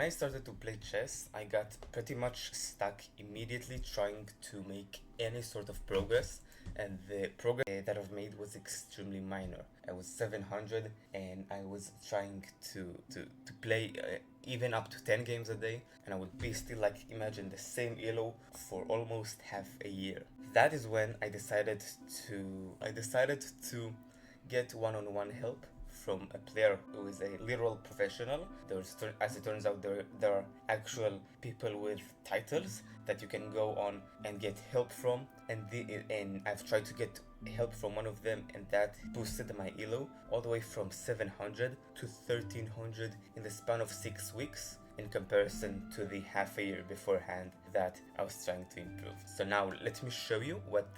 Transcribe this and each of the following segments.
When I started to play chess, I got pretty much stuck immediately trying to make any sort of progress, and the progress that I've made was extremely minor. I was 700 and I was trying to play even up to 10 games a day, and I would be still like, imagine, the same elo for almost half a year. That is when I decided to get one-on-one help from a player who is a literal professional. As it turns out, there are actual people with titles that you can go on and get help from, and I've tried to get help from one of them, and that boosted my elo all the way from 700 to 1300 in the span of 6 weeks, in comparison to the half a year beforehand that I was trying to improve. So now let me show you what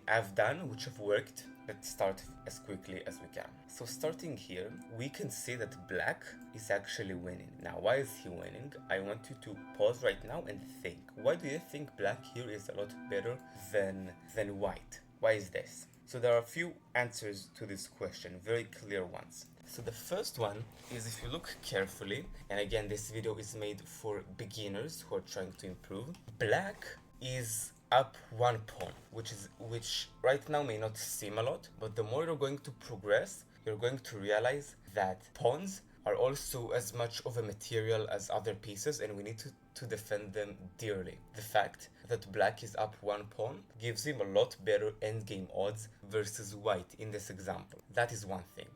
I've done, which have worked. Let's start as quickly as we can. So starting here, we can see that black is actually winning. Now, why is he winning? I want you to pause right now and think. Why do you think black here is a lot better than white? Why is this? So there are a few answers to this question, very clear ones. So the first one is, if you look carefully, and again this video is made for beginners who are trying to improve, black is up one pawn, which right now may not seem a lot, but the more you're going to progress, you're going to realize that pawns are also as much of a material as other pieces, and we need to defend them dearly. The fact that black is up one pawn gives him a lot better endgame odds versus white in this example. That is one thing.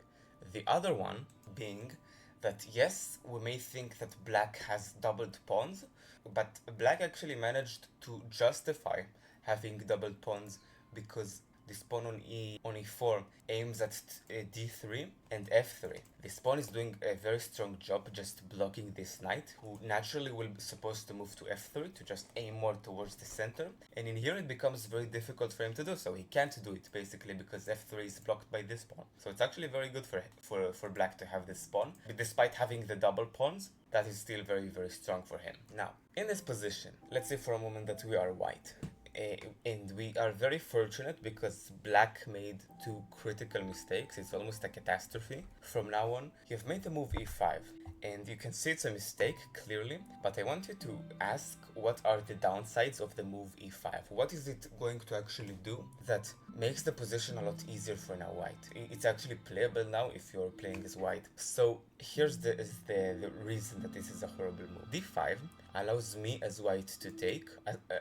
The other one being that yes, we may think that black has doubled pawns, but black actually managed to justify having doubled pawns because this pawn on e4 aims at d3 and f3. This pawn is doing a very strong job just blocking this knight, who naturally will be supposed to move to f3 to just aim more towards the center. And in here it becomes very difficult for him to do so. He can't do it basically because f3 is blocked by this pawn. So it's actually very good for black to have this pawn. But despite having the double pawns, that is still very, very strong for him. Now, in this position, let's say for a moment that we are white. And we are very fortunate because black made two critical mistakes. It's almost a catastrophe. From now on, you've made the move e5, and you can see it's a mistake clearly, but I want you to ask, what are the downsides of the move e5? What is it going to actually do that makes the position a lot easier for now white? It's actually playable now if you're playing as white. So here's the reason that this is a horrible move. d5 allows me as white to take,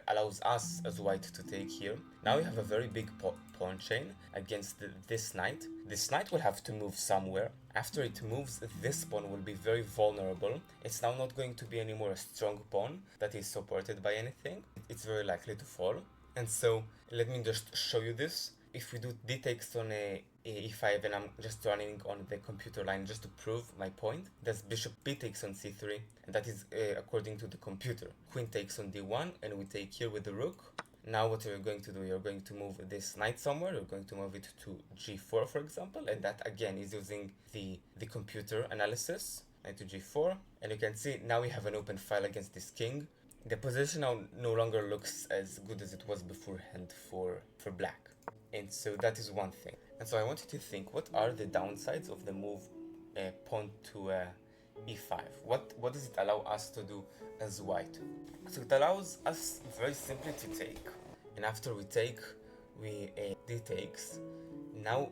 allows us as white to take here. Now we have a very big pawn chain against this knight. This knight will have to move somewhere. After it moves, this pawn will be very vulnerable. It's now not going to be anymore a strong pawn that is supported by anything. It's very likely to fall. And so let me just show you this. If we do d takes on a e5, and I'm just running on the computer line just to prove my point, that's bishop b takes on c3, and that is according to the computer. Queen takes on d1, and we take here with the rook. Now what you're going to do, you're going to move this knight somewhere, you're going to move it to g4 for example, and that again is using the computer analysis. Knight to g4, and you can see now we have an open file against this king. The position now no longer looks as good as it was beforehand for black. And so that is one thing. And so I want you to think, what are the downsides of the move pawn to e5? What does it allow us to do as white? So it allows us very simply to take. And after we take, we d takes. Now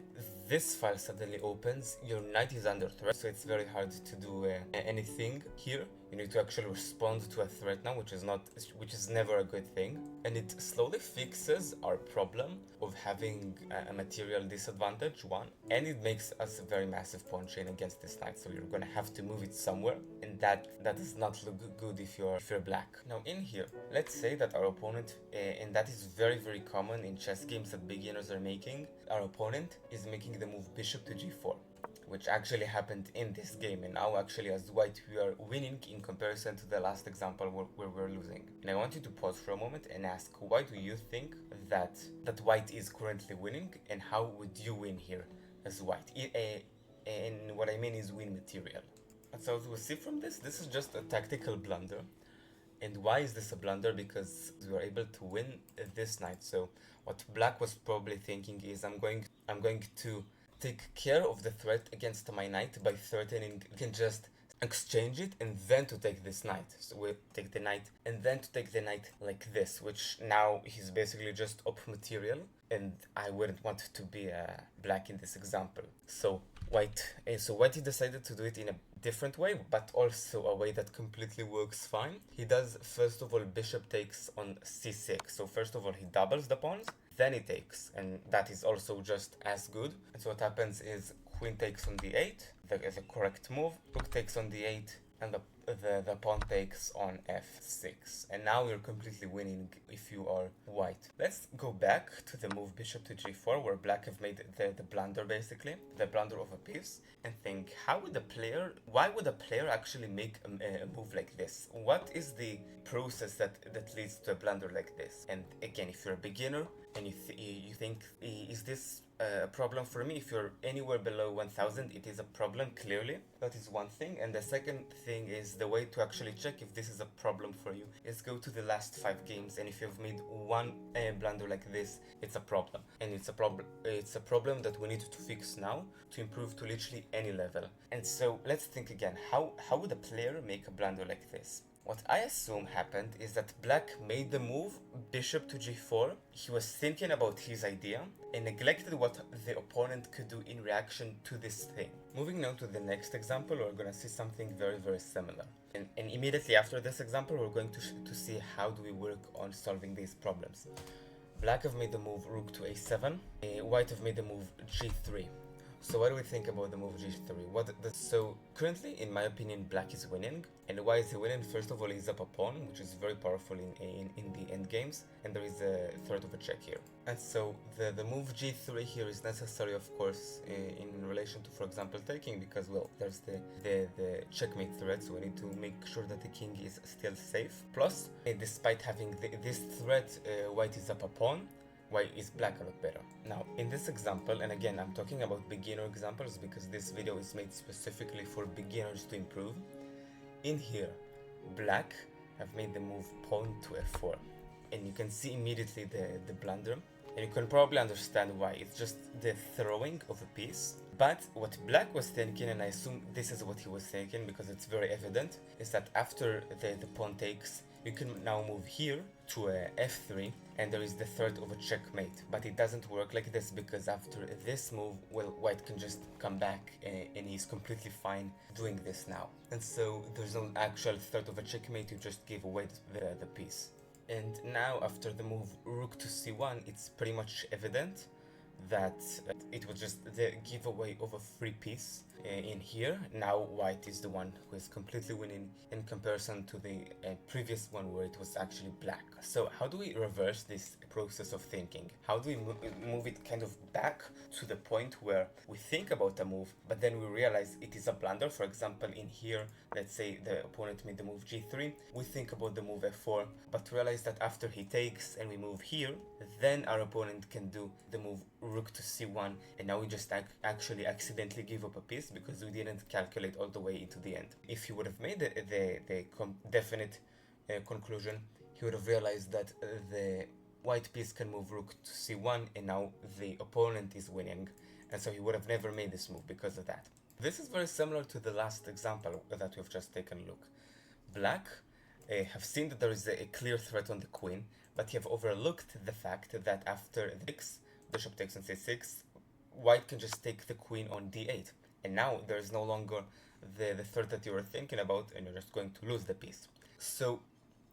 this file suddenly opens, your knight is under threat, so it's very hard to do anything here. You need to actually respond to a threat now, which is never a good thing. And it slowly fixes our problem of having a material disadvantage, one, and it makes us a very massive pawn chain against this knight, so you're gonna have to move it somewhere, and that does not look good if you're black. Now in here, let's say that our opponent, and that is very, very common in chess games that beginners are making, our opponent is making the move bishop to g4, which actually happened in this game, and now actually as white we are winning in comparison to the last example where we're losing. And I want you to pause for a moment and ask, why do you think that white is currently winning, and how would you win here as white? And what I mean is win material. And so as we see from this is just a tactical blunder. And why is this a blunder? Because we were able to win this knight. So what black was probably thinking is, I'm going to take care of the threat against my knight by threatening. I can just exchange it and then to take this knight. So we take the knight and then to take the knight like this, which now he's basically just up material, and I wouldn't want to be black in this example. So white he decided to do it in a different way, but also a way that completely works fine. He does, first of all, bishop takes on c6. So first of all he doubles the pawns, then he takes, and that is also just as good. And so what happens is queen takes on d8, the correct move, rook takes on d8, and the pawn takes on f6. And now you're completely winning if you are white. Let's go back to the move bishop to g4, where black have made the blunder, basically, the blunder of a piece, and think, why would a player actually make a move like this? What is the process that leads to a blunder like this? And again, if you're a beginner and you think, is this a problem for me? If you're anywhere below 1000, it is a problem, clearly. That is one thing. And the second thing is, the way to actually check if this is a problem for you is go to the last 5 games, and if you've made one blunder like this, it's a problem. And it's a problem that we need to fix now to improve to literally any level. And so let's think again, how would a player make a blunder like this? What I assume happened is that black made the move bishop to g4. He was thinking about his idea and neglected what the opponent could do in reaction to this thing. Moving now to the next example, we're going to see something very, very similar. And immediately after this example, we're going to see how do we work on solving these problems. Black have made the move rook to a7. White have made the move g3. So what do we think about the move g3? So currently, in my opinion, black is winning. And why is he winning? First of all, he's up a pawn, which is very powerful in the end games, and there is a threat of a check here. And so the move g3 here is necessary, of course, in relation to, for example, taking, because, well, there's the checkmate threat, so we need to make sure that the king is still safe. Plus, despite having this threat, white is up a pawn. Why is black a lot better? Now, in this example, and again, I'm talking about beginner examples because this video is made specifically for beginners to improve. In here, black have made the move pawn to f4. And you can see immediately the blunder. And you can probably understand why. It's just the throwing of a piece. But what black was thinking, and I assume this is what he was thinking because it's very evident, is that after the pawn takes, you can now move here to f3, and there is the threat of a checkmate. But it doesn't work like this, because after this move, well, white can just come back and he's completely fine doing this now. And so there's no actual threat of a checkmate, you just give away the piece. And now after the move rook to c1, it's pretty much evident that it was just the giveaway of a free piece in here. Now white is the one who is completely winning in comparison to the previous one where it was actually black. So how do we reverse this process of thinking? How do we move it kind of back to the point where we think about a move, but then we realize it is a blunder? For example, in here, let's say the opponent made the move g3, we think about the move f4, but realize that after he takes and we move here, then our opponent can do the move rook to c1, and now we just actually accidentally give up a piece because we didn't calculate all the way into the end. If he would have made the definite conclusion, he would have realized that the white piece can move rook to c1, and now the opponent is winning, and so he would have never made this move because of that. This is very similar to the last example that we've just taken a look. Black have seen that there is a clear threat on the queen, but have overlooked the fact that after the bishop takes on c6, white can just take the queen on d8, and now there is no longer the threat that you were thinking about, and you're just going to lose the piece. So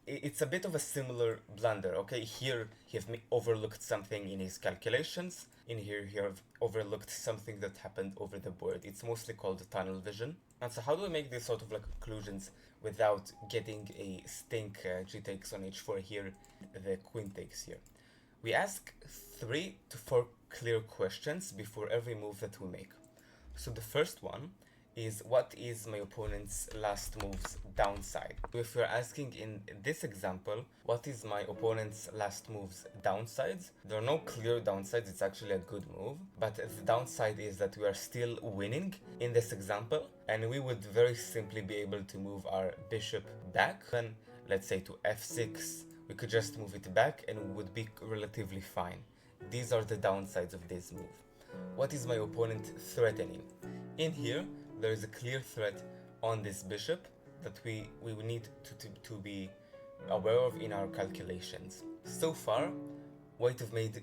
it's a bit of a similar blunder. Okay, here he have overlooked something in his calculations. In here he have overlooked something that happened over the board. It's mostly called tunnel vision. And so how do we make these sort of like conclusions without getting a stink g takes on h4 here, the queen takes here? We ask 3 to 4 clear questions before every move that we make. So the first one is, what is my opponent's last move's downside? If we're asking in this example, what is my opponent's last move's downsides? There are no clear downsides, it's actually a good move, but the downside is that we are still winning in this example, and we would very simply be able to move our bishop back, then let's say to f6, we could just move it back and we would be relatively fine. These are the downsides of this move. What is my opponent threatening? In here, there is a clear threat on this bishop that we need to be aware of in our calculations. So far, White have made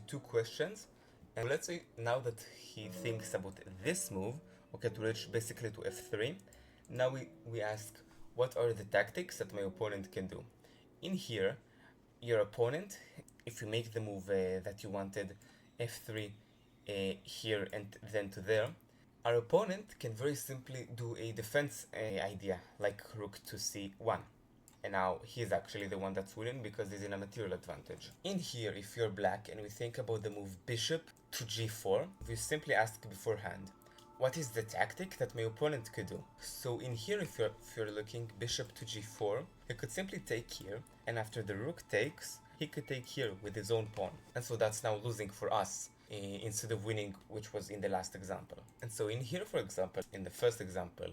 2 questions, and let's say now that he thinks about this move, okay, to reach basically to f3, now we ask, what are the tactics that my opponent can do? In here, your opponent, if you make the move that you wanted, f3 here and then to there, our opponent can very simply do a defense idea, like rook to c1. And now he's actually the one that's winning because he's in a material advantage. In here, if you're black and we think about the move bishop to g4, we simply ask beforehand, what is the tactic that my opponent could do? So in here, if you're looking bishop to g4, he could simply take here, and after the rook takes, he could take here with his own pawn. And so that's now losing for us instead of winning, which was in the last example. And so in here, for example, in the first example,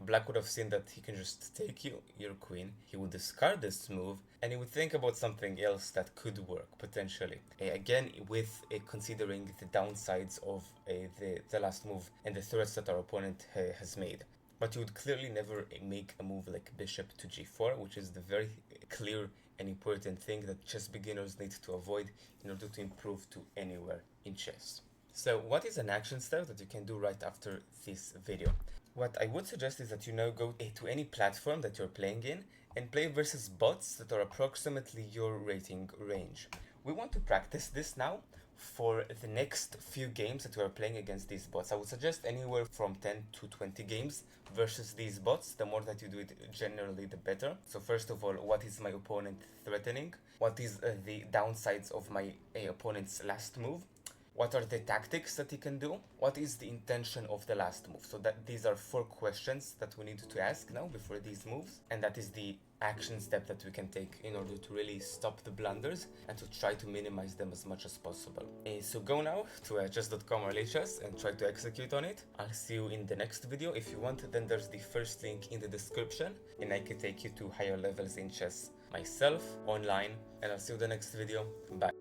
black would have seen that he can just take your queen, he would discard this move, and he would think about something else that could work, potentially. Again, with considering the downsides of the last move and the threats that our opponent has made. But you would clearly never make a move like bishop to g4, which is the very clear and important thing that chess beginners need to avoid in order to improve to anywhere in chess. So what is an action step that you can do right after this video? What I would suggest is that you now go to any platform that you're playing in and play versus bots that are approximately your rating range. We want to practice this now for the next few games that we are playing against these bots. I would suggest anywhere from 10 to 20 games versus these bots. The more that you do it, generally the better. So first of all, what is my opponent threatening? What is the downsides of my opponent's last move? What are the tactics that he can do? What is the intention of the last move? So that these are 4 questions that we need to ask now before these moves. And that is the action step that we can take in order to really stop the blunders and to try to minimize them as much as possible. So go now to chess.com/chess and try to execute on it. I'll see you in the next video. If you want, then there's the first link in the description and I can take you to higher levels in chess myself online, and I'll see you in the next video. Bye.